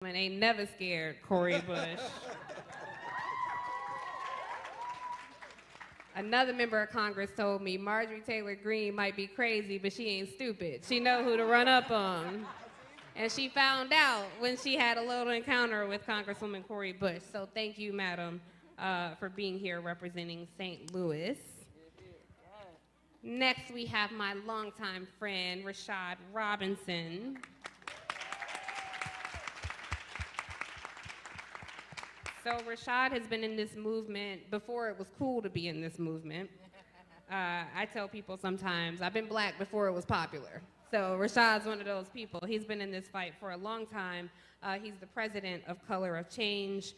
Ain't never scared, Cori Bush. Another member of Congress told me Marjorie Taylor Greene might be crazy, but she ain't stupid. She know who to run up on. And she found out when she had a little encounter with Congresswoman Cori Bush. So thank you, madam, for being here representing St. Louis. Next, we have my longtime friend, Rashard Robinson. So Rashard has been in this movement before it was cool to be in this movement. I tell people sometimes, I've been black before it was popular. So Rashad's one of those people. He's been in this fight for a long time. He's the president of Color of Change,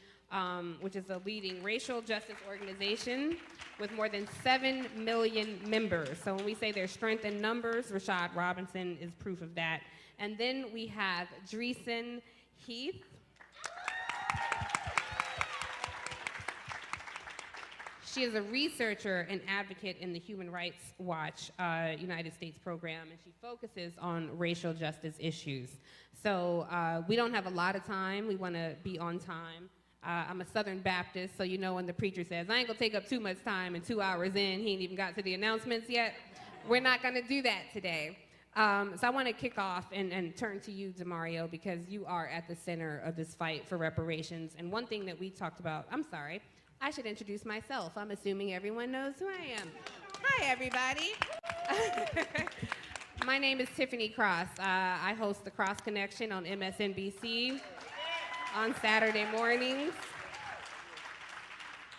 which is a leading racial justice organization with more than 7 million members. So when we say there's strength in numbers, Rashard Robinson is proof of that. And then we have Dreesen Heath. She is a researcher and advocate in the Human Rights Watch United States program, and she focuses on racial justice issues. So we don't have a lot of time. We want to be on time. I'm a Southern Baptist, so you know when the preacher says, I ain't going to take up too much time, and 2 hours in, he ain't even got to the announcements yet. We're not going to do that today. So I want to kick off and turn to you, Damario, because you are at the center of this fight for reparations. And one thing that we talked about, I'm sorry, I should introduce myself. I'm assuming everyone knows who I am. Hi, everybody. My name is Tiffany Cross. I host the Cross Connection on MSNBC on Saturday mornings.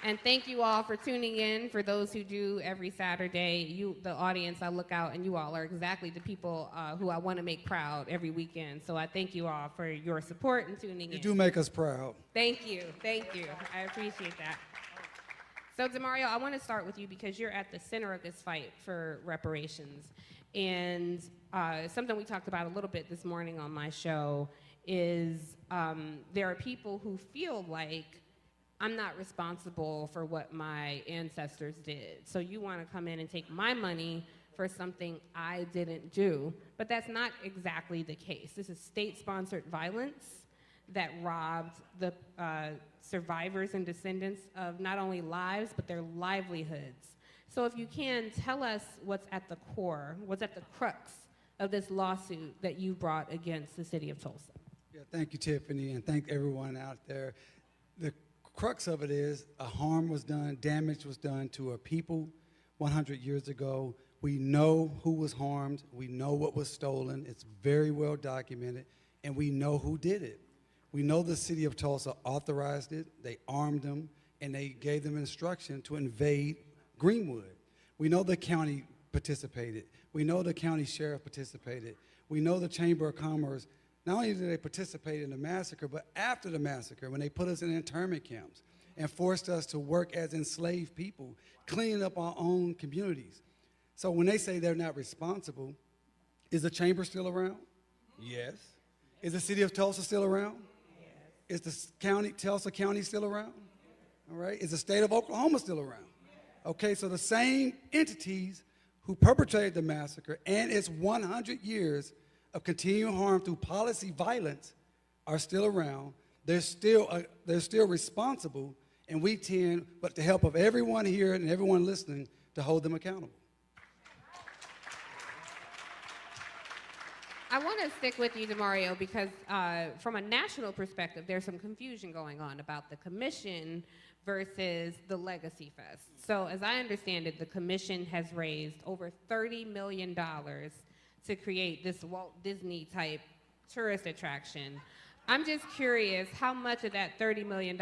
And thank you all for tuning in. For those who do every Saturday, the audience, I look out and you all are exactly the people who I want to make proud every weekend. So I thank you all for your support and tuning in. You do make us proud. Thank you, thank you. I appreciate that. So Damario, I want to start with you because you're at the center of this fight for reparations. And something we talked about a little bit this morning on my show is there are people who feel like I'm not responsible for what my ancestors did. So you want to come in and take my money for something I didn't do. But that's not exactly the case. This is state-sponsored violence that robbed the survivors and descendants of not only lives, but their livelihoods. So if you can, tell us what's at the core, what's at the crux of this lawsuit that you brought against the city of Tulsa. Yeah, thank you, Tiffany, and thank everyone out there. The crux of it is a harm was done, damage was done to a people 100 years ago. We know who was harmed, we know what was stolen, it's very well documented, and we know who did it. We know the city of Tulsa authorized it, they armed them, and they gave them instruction to invade Greenwood. We know the county participated. We know the county sheriff participated. We know the Chamber of Commerce. Not only did they participate in the massacre, but after the massacre, when they put us in internment camps and forced us to work as enslaved people, cleaning up our own communities. So when they say they're not responsible, is the chamber still around? Yes. Is the city of Tulsa still around? Is the Tulsa County still around? All right. Is the state of Oklahoma still around? Okay, so the same entities who perpetrated the massacre and its 100 years of continuing harm through policy violence are still around. They're still responsible, and we tend, with the help of everyone here and everyone listening, to hold them accountable. I want to stick with you, Damario, because from a national perspective, there's some confusion going on about the commission versus the Legacy Fest. So as I understand it, the commission has raised over $30 million to create this Walt Disney type tourist attraction. I'm just curious how much of that $30 million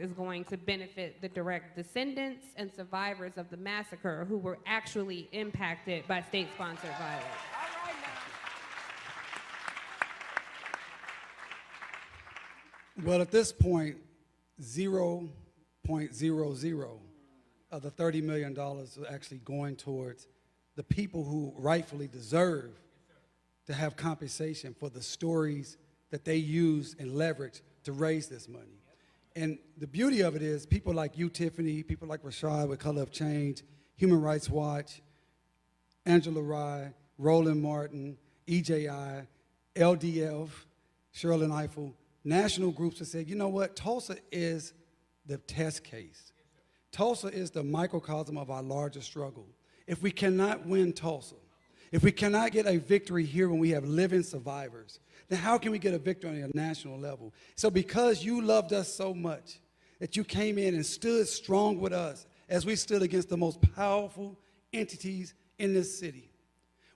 is going to benefit the direct descendants and survivors of the massacre who were actually impacted by state-sponsored violence. Well, at this point, 0.00 of the $30 million are actually going towards the people who rightfully deserve to have compensation for the stories that they use and leverage to raise this money. And the beauty of it is people like you, Tiffany, people like Rashard with Color of Change, Human Rights Watch, Angela Rye, Roland Martin, EJI, LDF, Cheryl and Eiffel, national groups have said, you know what, Tulsa is the test case. Tulsa is the microcosm of our larger struggle. If we cannot win Tulsa, if we cannot get a victory here when we have living survivors, then how can we get a victory on a national level? So because you loved us so much that you came in and stood strong with us as we stood against the most powerful entities in this city,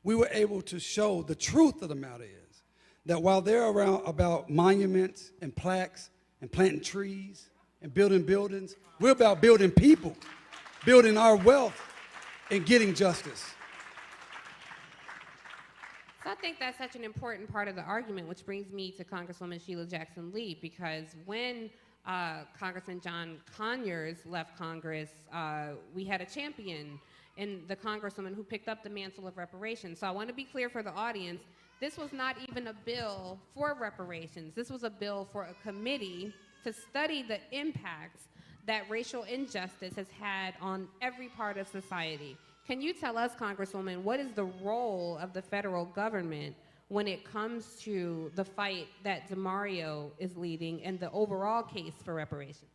we were able to show the truth of the matter is that while they're around about monuments and plaques and planting trees and building buildings, we're about building people, building our wealth, and getting justice. So I think that's such an important part of the argument, which brings me to Congresswoman Sheila Jackson-Lee, because when Congressman John Conyers left Congress, we had a champion in the Congresswoman who picked up the mantle of reparations. So I want to be clear for the audience, this was not even a bill for reparations. This was a bill for a committee to study the impacts that racial injustice has had on every part of society. Can you tell us, Congresswoman, what is the role of the federal government when it comes to the fight that Damario is leading and the overall case for reparations?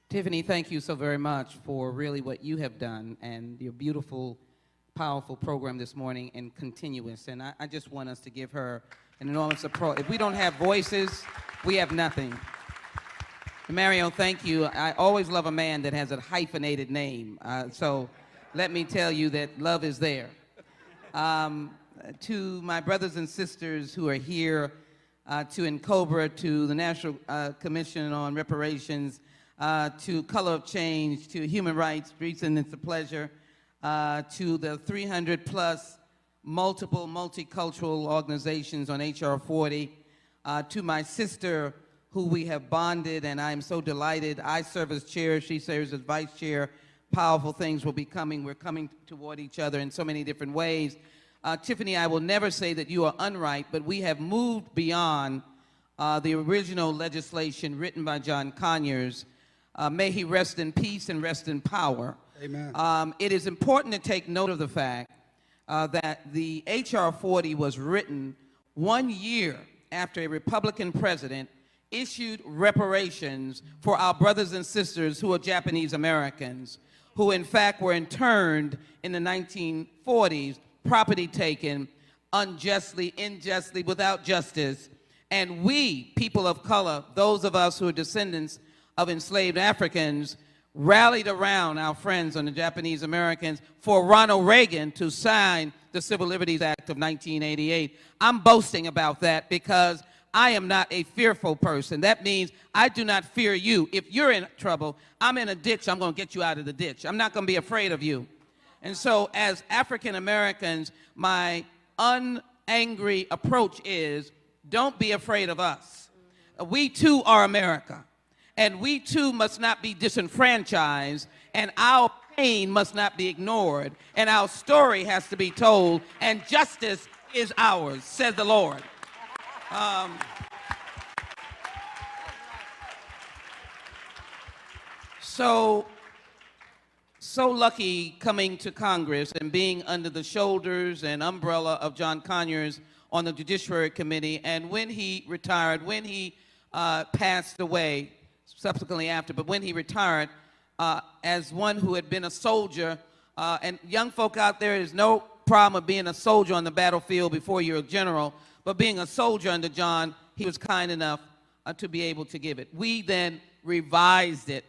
Tiffany, thank you so very much for really what you have done and your beautiful, powerful program this morning and continuous. And I just want us to give her an enormous applause. If we don't have voices, we have nothing. Damario, thank you. I always love a man that has a hyphenated name. So let me tell you that love is there. To my brothers and sisters who are here, to NCOBRA, to the National Commission on Reparations, to Color of Change, to Human Rights, Reason, it's a pleasure, to the 300 plus multiple multicultural organizations on HR 40, to my sister who we have bonded, and I am so delighted. I serve as chair, she serves as vice chair. Powerful things will be coming. We're coming toward each other in so many different ways. Tiffany, I will never say that you are unright, but we have moved beyond the original legislation written by John Conyers. May he rest in peace and rest in power. Amen. It is important to take note of the fact that the HR 40 was written 1 year after a Republican president issued reparations for our brothers and sisters who are Japanese Americans, who in fact were interned in the 1940s, property taken unjustly, unjustly, without justice. And we, people of color, those of us who are descendants of enslaved Africans, rallied around our friends on the Japanese Americans for Ronald Reagan to sign the Civil Liberties Act of 1988. I'm boasting about that because I am not a fearful person. That means I do not fear you. If you're in trouble, I'm in a ditch, I'm going to get you out of the ditch. I'm not going to be afraid of you. And so as African Americans, my unangry approach is, don't be afraid of us. We too are America. And we too must not be disenfranchised, and our pain must not be ignored, and our story has to be told, and justice is ours, says the Lord. So lucky coming to Congress and being under the shoulders and umbrella of John Conyers on the Judiciary Committee, and when he retired, when he passed away, subsequently after, but when he retired, as one who had been a soldier, and young folk out there, there's no problem of being a soldier on the battlefield before you're a general, but being a soldier under John, he was kind enough to be able to give it. We then revised it.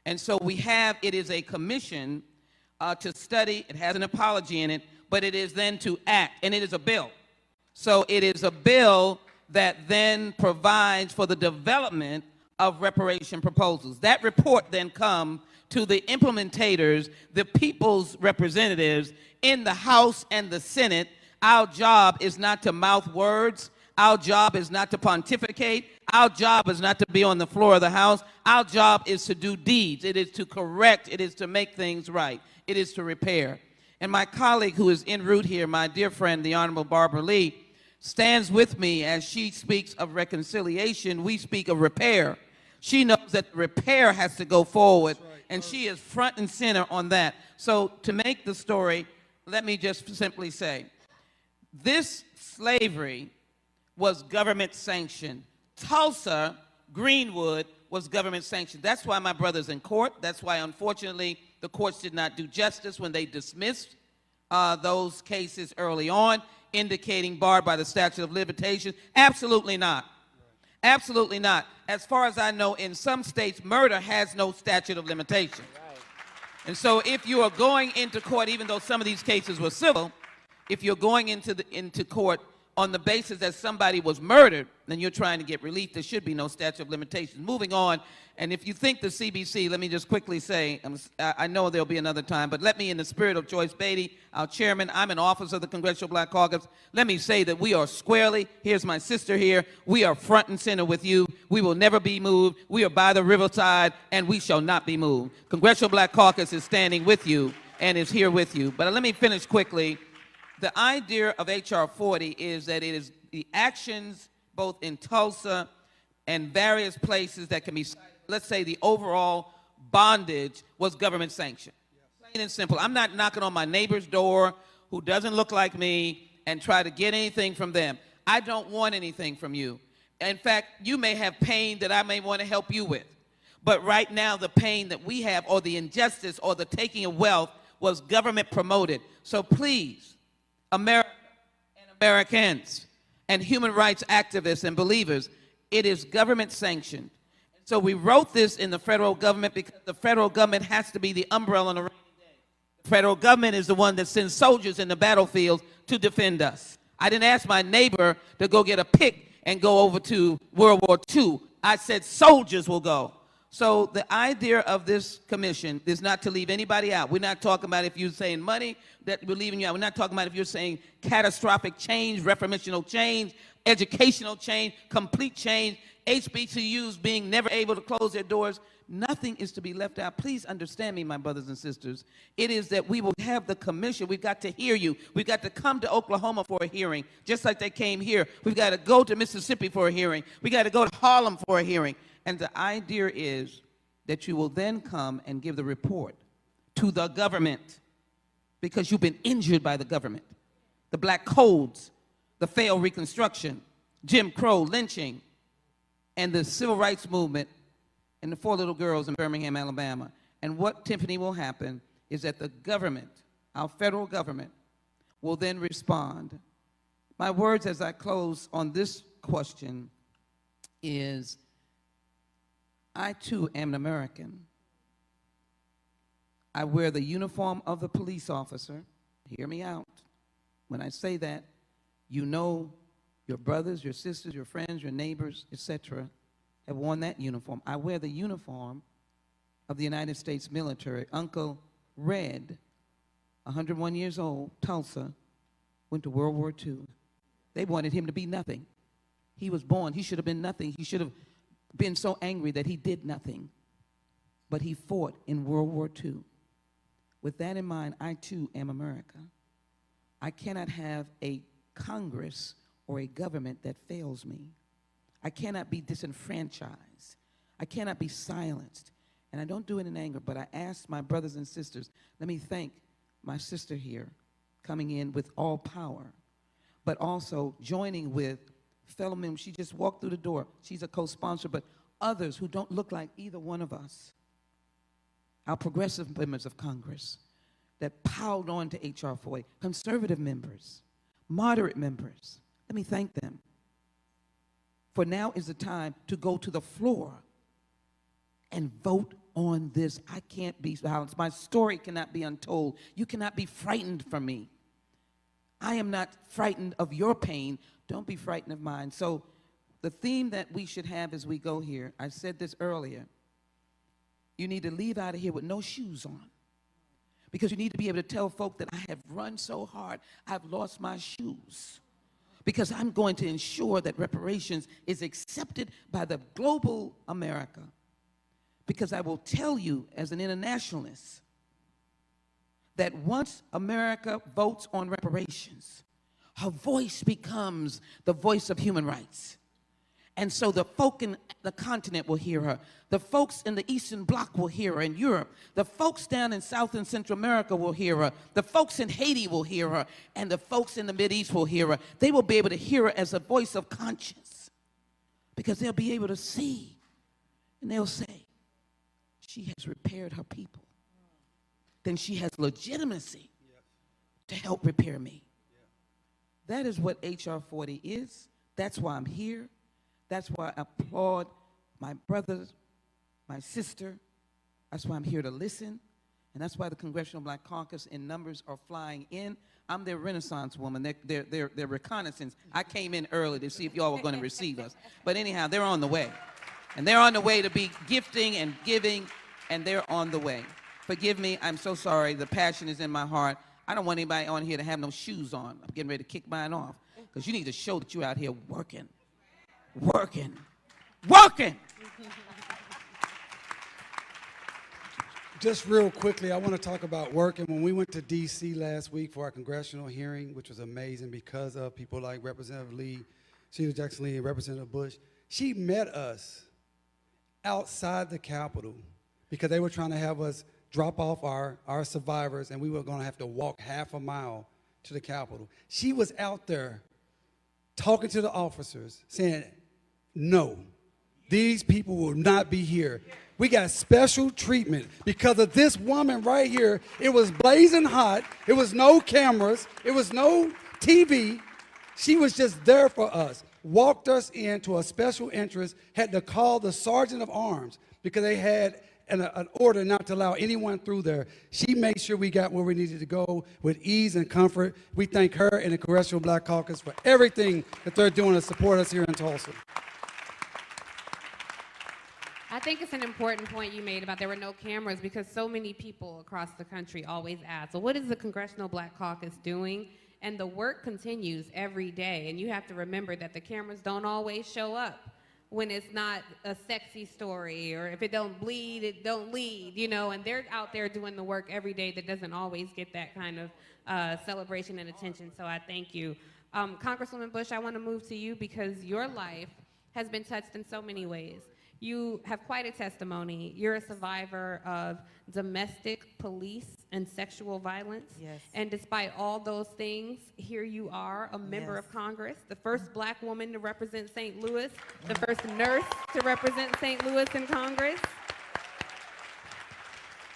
And so we have, it is a commission to study, it has an apology in it, but it is then to act, and it is a bill. So it is a bill that then provides for the development of reparation proposals. That report then comes to the implementators, the people's representatives in the House and the Senate. Our job is not to mouth words. Our job is not to pontificate. Our job is not to be on the floor of the House. Our job is to do deeds. It is to correct. It is to make things right. It is to repair. And my colleague who is en route here, my dear friend, the Honorable Barbara Lee, stands with me as she speaks of reconciliation. We speak of repair. She knows that repair has to go forward, and she is front and center on that. So to make the story, let me just simply say, this slavery was government sanctioned. Tulsa, Greenwood was government sanctioned. That's why my brother's in court. That's why, unfortunately, the courts did not do justice when they dismissed those cases early on, indicating barred by the statute of limitations. Absolutely not. Absolutely not. As far as I know, in some states, murder has no statute of limitations. Right. And so if you are going into court, even though some of these cases were civil, if you're going into court on the basis that somebody was murdered, then you're trying to get relief. There should be no statute of limitations. Moving on, and if you think the CBC, let me just quickly say, I know there'll be another time, but let me, in the spirit of Joyce Beatty, our chairman, I'm an officer of the Congressional Black Caucus, let me say that we are squarely, here's my sister here, we are front and center with you. We will never be moved. We are by the riverside, and we shall not be moved. Congressional Black Caucus is standing with you and is here with you. But let me finish quickly. The idea of H.R. 40 is that it is the actions both in Tulsa and various places that can be, let's say the overall bondage was government sanctioned. Plain and simple. I'm not knocking on my neighbor's door who doesn't look like me and try to get anything from them. I don't want anything from you. In fact, you may have pain that I may want to help you with. But right now, the pain that we have, or the injustice or the taking of wealth, was government promoted. So please, America and Americans and human rights activists and believers, it is government sanctioned. So we wrote this in the federal government because the federal government has to be the umbrella on a rainy day. The federal government is the one that sends soldiers in the battlefield to defend us. I didn't ask my neighbor to go get a pick and go over to World War II. I said soldiers will go. So the idea of this commission is not to leave anybody out. We're not talking about if you're saying money that we're leaving you out. We're not talking about if you're saying catastrophic change, reformational change, educational change, complete change, HBCUs being never able to close their doors. Nothing is to be left out. Please understand me, my brothers and sisters. It is that we will have the commission. We've got to hear you. We've got to come to Oklahoma for a hearing, just like they came here. We've got to go to Mississippi for a hearing. We've got to go to Harlem for a hearing. And the idea is that you will then come and give the report to the government because you've been injured by the government. The black codes, the failed Reconstruction, Jim Crow, lynching, and the civil rights movement, and the 4 little girls in Birmingham, Alabama. And what, Tiffany, will happen is that the government, our federal government, will then respond. My words as I close on this question is, I too am an American. I wear the uniform of the police officer. Hear me out. When I say that, you know your brothers, your sisters, your friends, your neighbors, etc., have worn that uniform. I wear the uniform of the United States military. Uncle Red, 101 years old, Tulsa, went to World War II. They wanted him to be nothing. He was born. He should have been nothing. He should have been so angry that he did nothing. But he fought in World War II. With that in mind, I too am America. I cannot have a Congress or a government that fails me. I cannot be disenfranchised. I cannot be silenced. And I don't do it in anger, but I ask my brothers and sisters, let me thank my sister here coming in with all power, but also joining with fellow members. She just walked through the door. She's a co-sponsor, but others who don't look like either one of us, our progressive members of Congress that piled on to H.R. 40, conservative members, moderate members. Let me thank them. For now is the time to go to the floor and vote on this. I can't be silenced. My story cannot be untold. You cannot be frightened from me. I am not frightened of your pain. Don't be frightened of mine. So the theme that we should have as we go here, I said this earlier, you need to leave out of here with no shoes on. Because you need to be able to tell folk that I have run so hard, I've lost my shoes. Because I'm going to ensure that reparations is accepted by the global America. Because I will tell you as an internationalist that once America votes on reparations, her voice becomes the voice of human rights. And so the folk in the continent will hear her. The folks in the Eastern Bloc will hear her in Europe. The folks down in South and Central America will hear her. The folks in Haiti will hear her. And the folks in the Mideast will hear her. They will be able to hear her as a voice of conscience. because they'll be able to see, and they'll say, she has repaired her people. Then she has legitimacy to help repair me. That is what H.R. 40 is. That's why I'm here. That's why I applaud my brothers, my sister. That's why I'm here to listen. And that's why the Congressional Black Caucus in numbers are flying in. I'm their Renaissance woman, their reconnaissance. I came in early to see if y'all were going to receive us. But anyhow, they're on the way. And they're on the way to be gifting and giving, and they're on the way. Forgive me, I'm so sorry. The passion is in my heart. I don't want anybody on here to have no shoes on. I'm getting ready to kick mine off. Because you need to show that you're out here working. Working. Working! Just real quickly, I want to talk about work. And when we went to D.C. last week for our congressional hearing, which was amazing because of people like Representative Lee, Sheila Jackson Lee, and Representative Bush, she met us outside the Capitol because they were trying to have us drop off our survivors, and we were going to have to walk half a mile to the Capitol. She was out there talking to the officers, saying, no, these people will not be here. We got special treatment because of this woman right here. It was blazing hot. It was no cameras. It was no TV. She was just there for us. Walked us into a special interest, had to call the sergeant of arms because they had an order not to allow anyone through there. She made sure we got where we needed to go with ease and comfort. We thank her and the Congressional Black Caucus for everything that they're doing to support us here in Tulsa. I think it's an important point you made about there were no cameras because so many people across the country always ask, well, what is the Congressional Black Caucus doing? And the work continues every day. And you have to remember that the cameras don't always show up when it's not a sexy story, or if it don't bleed, it don't lead, you know, and they're out there doing the work every day that doesn't always get that kind of celebration and attention. So I thank you. Congresswoman Bush, I want to move to you because your life has been touched in so many ways. You have quite a testimony. You're a survivor of domestic, police, and sexual violence. Yes. And despite all those things, here you are, a member Yes. of Congress, the first black woman to represent St. Louis, the first nurse to represent St. Louis in Congress.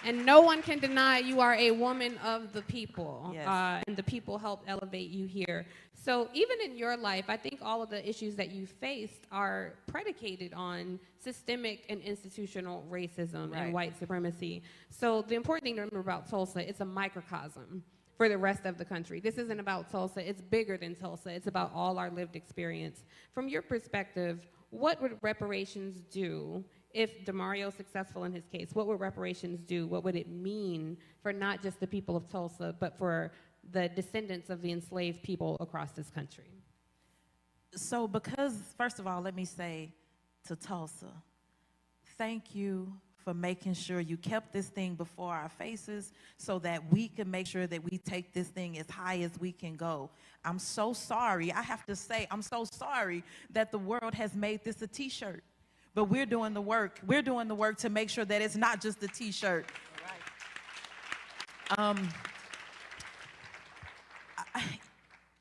And no one can deny you are a woman of the people. Yes. And the people helped elevate you here. So even in your life, I think all of the issues that you faced are predicated on systemic and institutional racism Right. and white supremacy. So the important thing to remember about Tulsa, it's a microcosm for the rest of the country. This isn't about Tulsa. It's bigger than Tulsa. It's about all our lived experience. From your perspective, what would reparations do if Damario is successful in his case? What would reparations do? What would it mean for not just the people of Tulsa, but for the descendants of the enslaved people across this country? So because, first of all, let me say to Tulsa, thank you for making sure you kept this thing before our faces so that we can make sure that we take this thing as high as we can go. I'm so sorry. I have to say, I'm so sorry that the world has made this a T-shirt. But we're doing the work. We're doing the work to make sure that it's not just a T-shirt.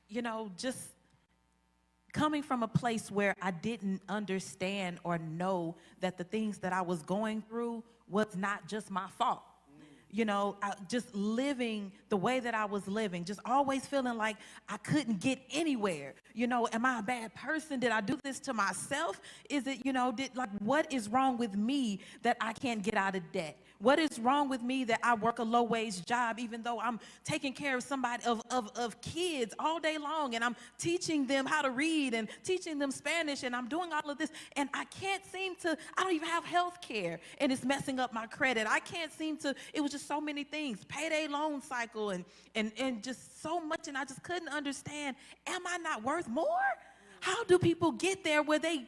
You know, just coming from a place where I didn't understand or know that the things that I was going through was not just my fault. You know, just living the way that I was living, just always feeling like I couldn't get anywhere. You know, am I a bad person? Did I do this to myself? Is it, you know, what is wrong with me that I can't get out of debt? What is wrong with me that I work a low-wage job even though I'm taking care of somebody, of kids all day long, and I'm teaching them how to read and teaching them Spanish, and I'm doing all of this, and I can't seem to, I don't even have health care, and it's messing up my credit. I can't seem to, it was just so many things, payday loan cycle and just so much, and I just couldn't understand, am I not worth more? How do people get there where they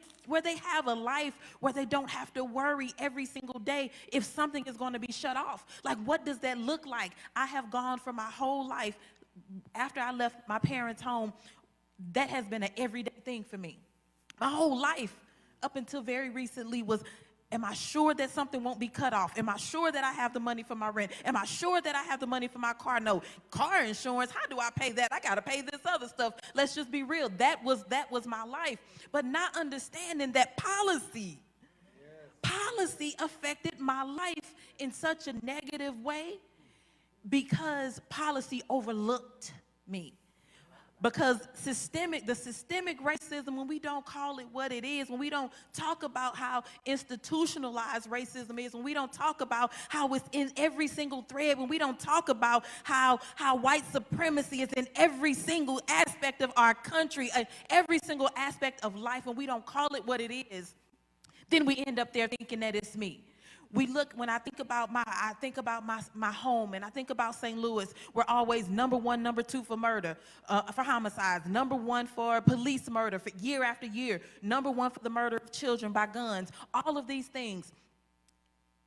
have a life where they don't have to worry every single day if something is going to be shut off? Like, what does that look like? I have gone for my whole life, after I left my parents' home, that has been an everyday thing for me. My whole life, up until very recently, was Am I sure that something won't be cut off? Am I sure that I have the money for my rent? Am I sure that I have the money for my car note? Car insurance, how do I pay that? I got to pay this other stuff. Let's just be real. That was my life. But not understanding that policy affected my life in such a negative way because policy overlooked me. Because the systemic racism, when we don't call it what it is, when we don't talk about how institutionalized racism is, when we don't talk about how it's in every single thread, when we don't talk about how white supremacy is in every single aspect of our country, every single aspect of life, when we don't call it what it is, then we end up there thinking that it's me. When I think about my home, and I think about St. Louis, we're always number one, number two for murder, for homicides, number one for police murder for year after year, number one for the murder of children by guns, all of these things.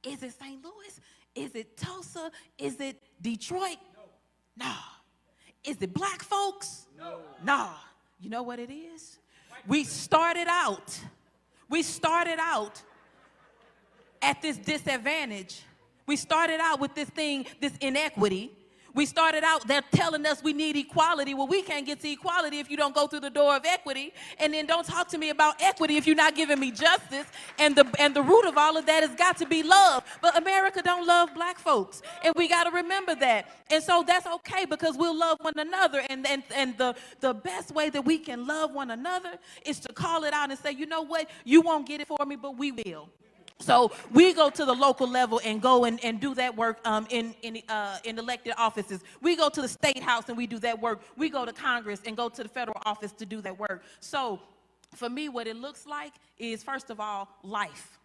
Is it St. Louis? Is it Tulsa? Is it Detroit? No. Nah. Is it black folks? No. Nah. You know what it is? We started out at this disadvantage. We started out with this inequity. We started out, they're telling us we need equality. Well, we can't get to equality if you don't go through the door of equity. And then don't talk to me about equity if you're not giving me justice. And the root of all of that has got to be love. But America don't love black folks. And we got to remember that. And so that's okay, because we'll love one another. And the best way that we can love one another is to call it out and say, you know what, you won't get it for me, but we will. So we go to the local level and go and do that work in elected offices. We go to the state house and we do that work. We go to Congress and go to the federal office to do that work. So for me, what it looks like is, first of all, life.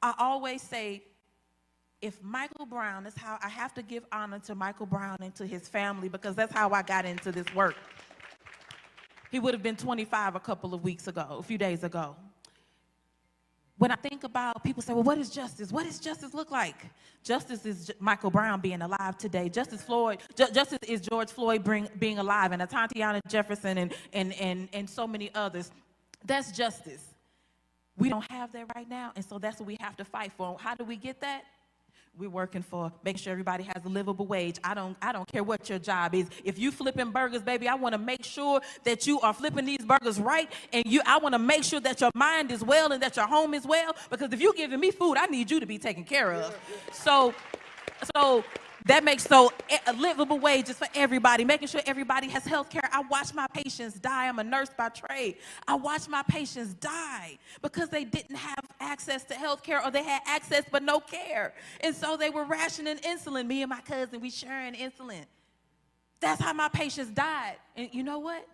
I always say, if Michael Brown, that's how I have to give honor to Michael Brown and to his family, because that's how I got into this work. He would have been 25 a few days ago. When I think about, people say, well, what is justice? What does justice look like? Justice is Michael Brown being alive today. Justice is George Floyd being alive, and Tatiana Jefferson and so many others. That's justice. We don't have that right now, and so that's what we have to fight for. How do we get that? We're working for making sure everybody has a livable wage. I don't care what your job is. If you flipping burgers, baby, I want to make sure that you are flipping these burgers right, and I want to make sure that your mind is well and that your home is well, because if you're giving me food, I need you to be taken care of. So that makes livable wages for everybody, making sure everybody has health care. I watch my patients die. I'm a nurse by trade. I watch my patients die because they didn't have access to health care, or they had access but no care. And so they were rationing insulin. Me and my cousin, we sharing insulin. That's how my patients died. And you know what?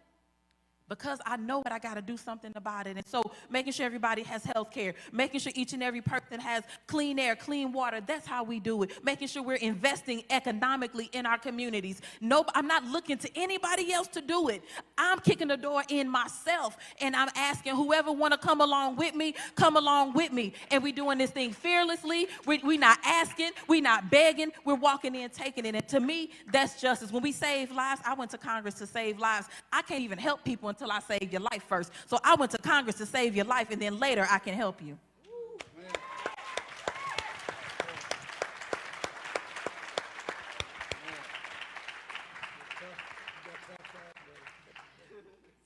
Because I know that I got to do something about it. And so making sure everybody has health care, making sure each and every person has clean air, clean water, that's how we do it. Making sure we're investing economically in our communities. No, I'm not looking to anybody else to do it. I'm kicking the door in myself, and I'm asking whoever want to come along with me, come along with me. And we're doing this thing fearlessly. We're not asking, we're not begging, we're walking in, taking it. And to me, that's justice. When we save lives, I went to Congress to save lives. I can't even help people until I save your life first. So I went to Congress to save your life, and then later I can help you.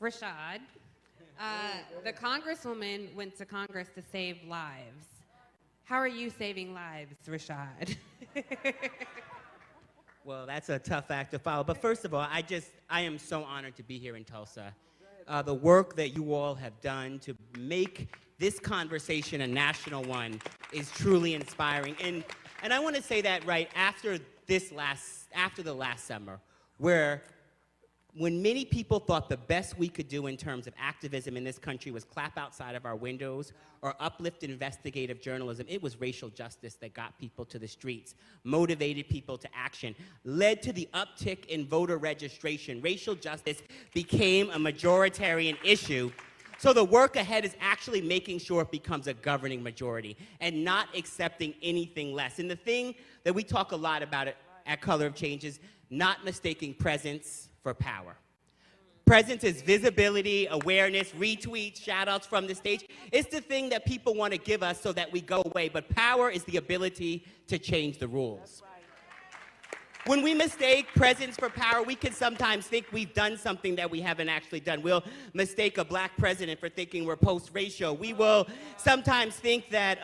Rashard, the Congresswoman went to Congress to save lives. How are you saving lives, Rashard? Well, that's a tough act to follow. But first of all, I am so honored to be here in Tulsa. The work that you all have done to make this conversation a national one is truly inspiring. And I want to say that right after the last summer, when many people thought the best we could do in terms of activism in this country was clap outside of our windows or uplift investigative journalism, it was racial justice that got people to the streets, motivated people to action, led to the uptick in voter registration. Racial justice became a majoritarian issue. So the work ahead is actually making sure it becomes a governing majority and not accepting anything less. And the thing that we talk a lot about at Color of Change is not mistaking presence for power. Presence is visibility, awareness, retweets, shout-outs from the stage. It's the thing that people want to give us so that we go away. But power is the ability to change the rules. When we mistake presence for power, we can sometimes think we've done something that we haven't actually done. We'll mistake a black president for thinking we're post-racial. We will sometimes think that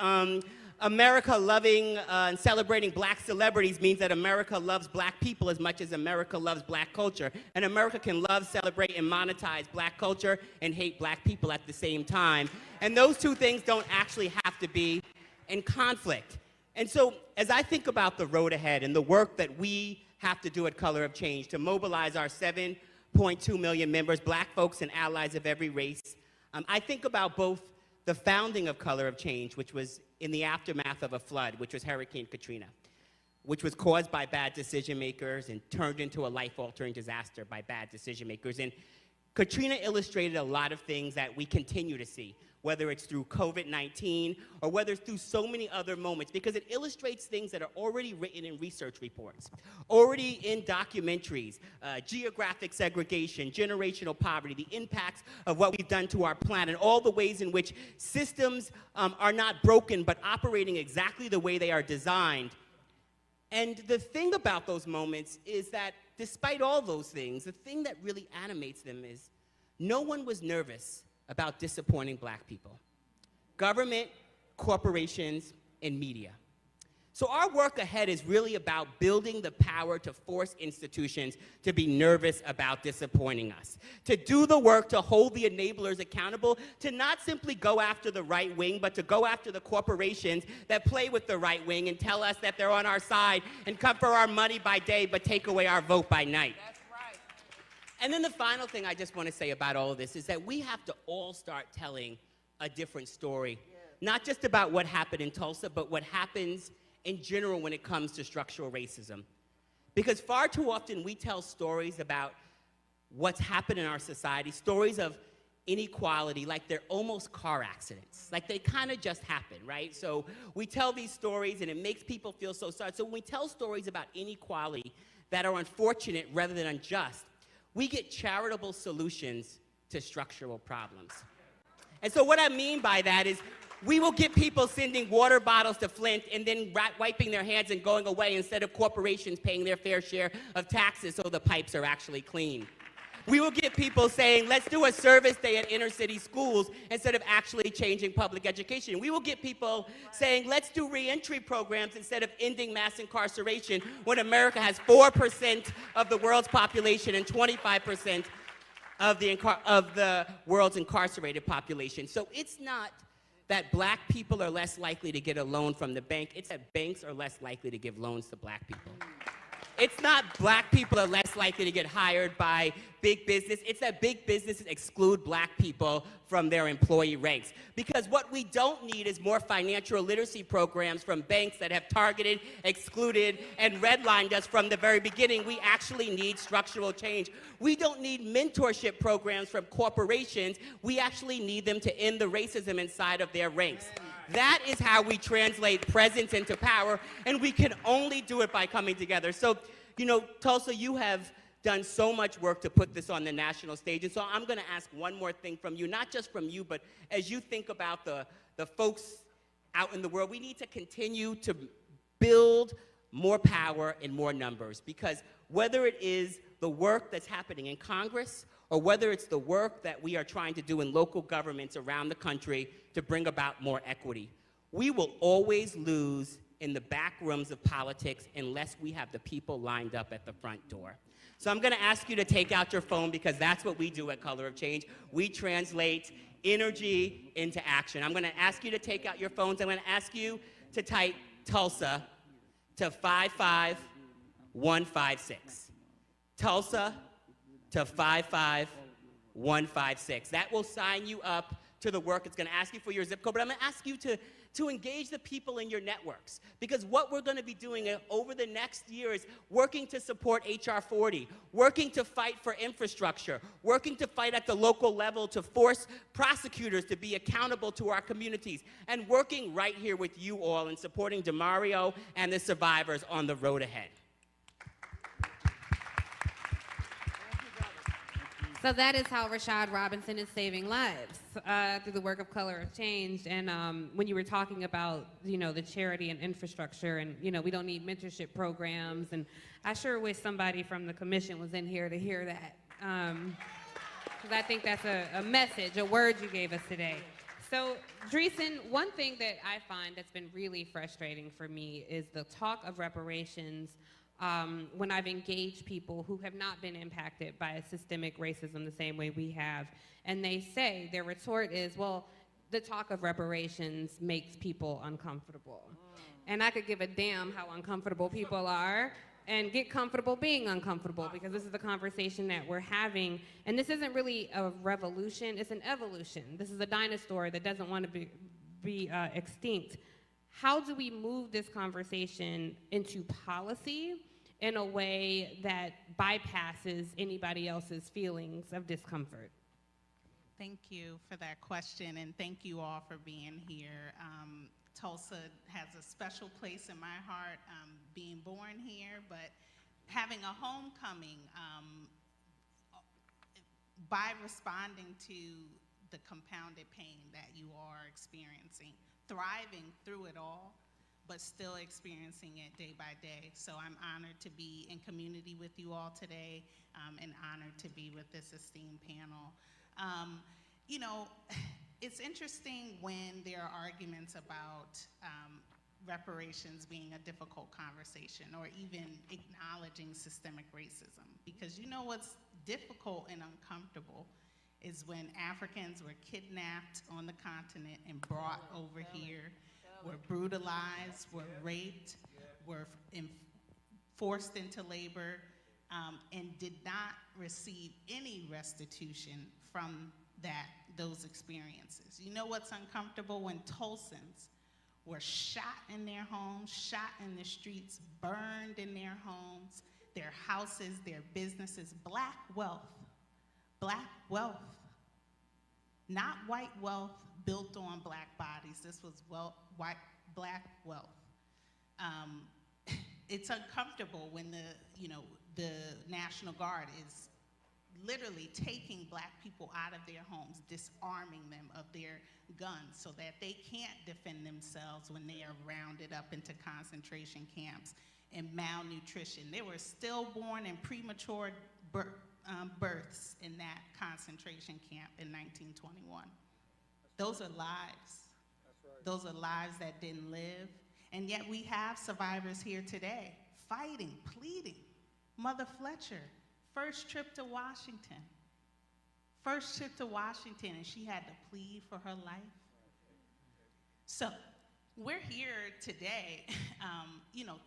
America loving and celebrating black celebrities means that America loves black people as much as America loves black culture. And America can love, celebrate, and monetize black culture and hate black people at the same time. And those two things don't actually have to be in conflict. And so as I think about the road ahead and the work that we have to do at Color of Change to mobilize our 7.2 million members, black folks and allies of every race, I think about both the founding of Color of Change, which was in the aftermath of a flood, which was Hurricane Katrina, which was caused by bad decision makers and turned into a life-altering disaster by bad decision makers. And Katrina illustrated a lot of things that we continue to see, whether it's through COVID-19 or whether it's through so many other moments, because it illustrates things that are already written in research reports, already in documentaries, geographic segregation, generational poverty, the impacts of what we've done to our planet, all the ways in which systems are not broken but operating exactly the way they are designed. And the thing about those moments is that despite all those things, the thing that really animates them is no one was nervous about disappointing black people. Government, corporations, and media. So our work ahead is really about building the power to force institutions to be nervous about disappointing us, to do the work to hold the enablers accountable, to not simply go after the right wing, but to go after the corporations that play with the right wing and tell us that they're on our side and come for our money by day, but take away our vote by night. And then the final thing I just want to say about all of this is that we have to all start telling a different story, not just about what happened in Tulsa, but what happens in general when it comes to structural racism. Because far too often we tell stories about what's happened in our society, stories of inequality like they're almost car accidents, like they kind of just happen, right? So we tell these stories and it makes people feel so sorry. So when we tell stories about inequality that are unfortunate rather than unjust, we get charitable solutions to structural problems. And so what I mean by that is we will get people sending water bottles to Flint and then wiping their hands and going away instead of corporations paying their fair share of taxes so the pipes are actually clean. We will get people saying, let's do a service day at inner city schools instead of actually changing public education. We will get people saying, let's do reentry programs instead of ending mass incarceration when America has 4% of the world's population and 25% of the world's incarcerated population. So it's not that black people are less likely to get a loan from the bank, it's that banks are less likely to give loans to black people. It's not black people are less likely to get hired by big business. It's that big businesses exclude black people from their employee ranks. Because what we don't need is more financial literacy programs from banks that have targeted, excluded, and redlined us from the very beginning. We actually need structural change. We don't need mentorship programs from corporations. We actually need them to end the racism inside of their ranks. That is how we translate presence into power, and we can only do it by coming together. So, you know, Tulsa, you have done so much work to put this on the national stage, and so I'm going to ask one more thing from you, not just from you, but as you think about the folks out in the world, we need to continue to build more power in more numbers, because whether it is the work that's happening in Congress or whether it's the work that we are trying to do in local governments around the country to bring about more equity, we will always lose in the back rooms of politics unless we have the people lined up at the front door. So I'm going to ask you to take out your phone, because that's what we do at Color of Change. We translate energy into action. I'm going to ask you to take out your phones. I'm going to ask you to type Tulsa to 55156. Tulsa to 55156. That will sign you up to the work. It's going to ask you for your zip code, but I'm going to ask you to engage the people in your networks, because what we're going to be doing over the next year is working to support HR 40, working to fight for infrastructure, working to fight at the local level to force prosecutors to be accountable to our communities, and working right here with you all in supporting Damario and the survivors on the road ahead. So that is how Rashard Robinson is saving lives through the work of Color of Change. And when you were talking about, the charity and infrastructure, and we don't need mentorship programs, and I sure wish somebody from the commission was in here to hear that, because I think that's a message, a word you gave us today. So, Dreesen, one thing that I find that's been really frustrating for me is the talk of reparations. When I've engaged people who have not been impacted by systemic racism the same way we have, and they say, their retort is, well, the talk of reparations makes people uncomfortable. And I could give a damn how uncomfortable people are and get comfortable being uncomfortable, because this is the conversation that we're having. And this isn't really a revolution, it's an evolution. This is a dinosaur that doesn't want to be extinct. How do we move this conversation into policy in a way that bypasses anybody else's feelings of discomfort? Thank you for that question, and thank you all for being here. Tulsa has a special place in my heart, being born here, but having a homecoming, by responding to the compounded pain that you are experiencing, thriving through it all, but still experiencing it day by day. So I'm honored to be in community with you all today, and honored to be with this esteemed panel. It's interesting when there are arguments about reparations being a difficult conversation, or even acknowledging systemic racism, because what's difficult and uncomfortable is when Africans were kidnapped on the continent and brought over here, were brutalized, were raped, were forced into labor, and did not receive any restitution from those experiences. What's uncomfortable? When Tulsans were shot in their homes, shot in the streets, burned in their homes, their houses, their businesses, black wealth, not white wealth built on black bodies. This was black wealth. It's uncomfortable when the National Guard is literally taking black people out of their homes, disarming them of their guns so that they can't defend themselves when they are rounded up into concentration camps, and malnutrition. There were stillborn and premature births in that concentration camp in 1921. Those are lives. Those are lives that didn't live. And yet we have survivors here today fighting, pleading. Mother Fletcher, first trip to Washington, and she had to plead for her life. So we're here today,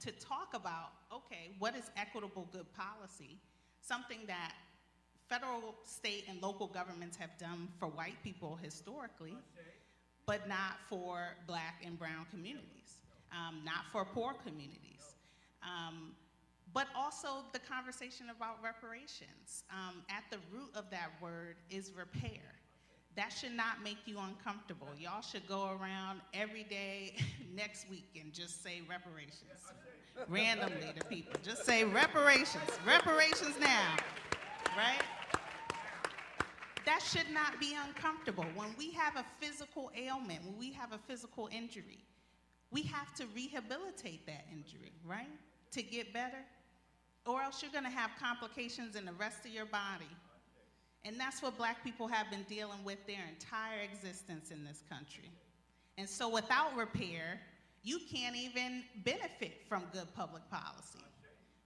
to talk about, okay, what is equitable good policy? Something that federal, state, and local governments have done for white people historically, but not for black and brown communities, not for poor communities. But also the conversation about reparations. At the root of that word is repair. That should not make you uncomfortable. Y'all should go around every day next week and just say reparations randomly to people. Just say reparations now, right? That should not be uncomfortable. When we have a physical ailment, when we have a physical injury, we have to rehabilitate that injury, right? To get better. Or else you're gonna have complications in the rest of your body. And that's what black people have been dealing with their entire existence in this country. And so without repair, you can't even benefit from good public policy,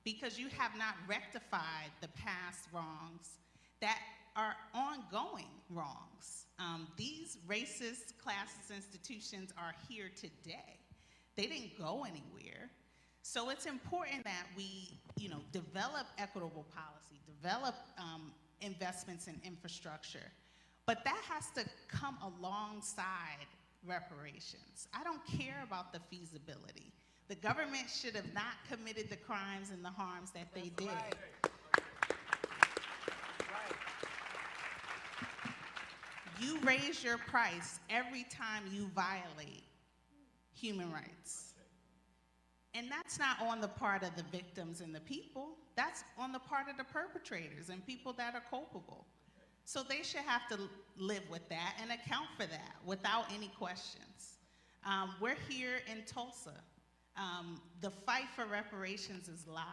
because you have not rectified the past wrongs that are ongoing wrongs. These racist classist institutions are here today. They didn't go anywhere. So it's important that we, develop equitable policy, develop investments in infrastructure, but that has to come alongside reparations. I don't care about the feasibility. The government should have not committed the crimes and the harms that they did. You raise your price every time you violate human rights. And that's not on the part of the victims and the people. That's on the part of the perpetrators and people that are culpable. So they should have to live with that and account for that without any questions. We're here in Tulsa. The fight for reparations is live.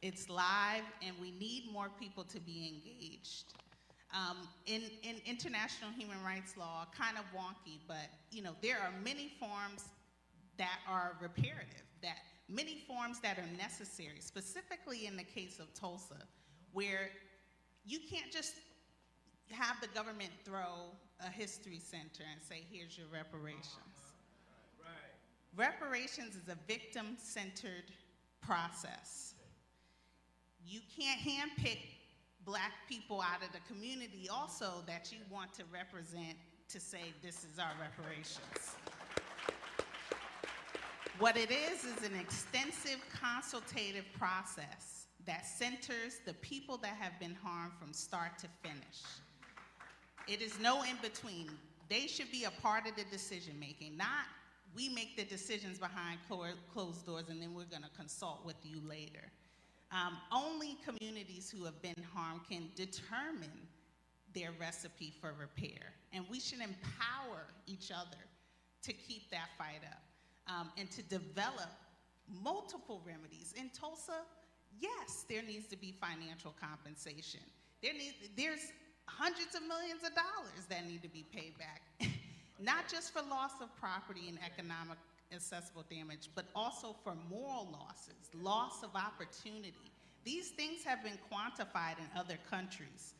It's live, and we need more people to be engaged. In international human rights law, kind of wonky, but there are many forms that are reparative, many forms that are necessary, specifically in the case of Tulsa, where you can't just have the government throw a history center and say, here's your reparations. Reparations is a victim-centered process. You can't handpick Black people out of the community also that you want to represent to say this is our reparations. What it is an extensive consultative process that centers the people that have been harmed from start to finish. It is no in-between. They should be a part of the decision-making, not we make the decisions behind closed doors and then we're gonna consult with you later. Only communities who have been harmed can determine their recipe for repair. And we should empower each other to keep that fight up and to develop multiple remedies. In Tulsa, yes, there needs to be financial compensation. There's hundreds of millions of dollars that need to be paid back, not just for loss of property and economic accessible damage, but also for moral losses, loss of opportunity. These things have been quantified in other countries.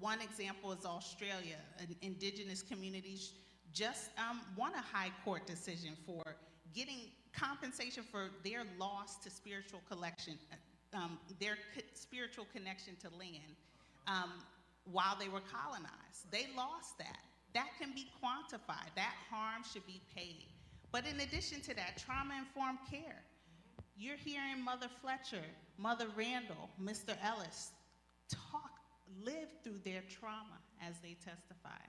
One example is Australia. Indigenous communities just won a high court decision for getting compensation for their loss to spiritual connection to land while they were colonized. They lost that. That can be quantified. That harm should be paid. But in addition to that, trauma-informed care. You're hearing Mother Fletcher, Mother Randall, Mr. Ellis live through their trauma as they testify.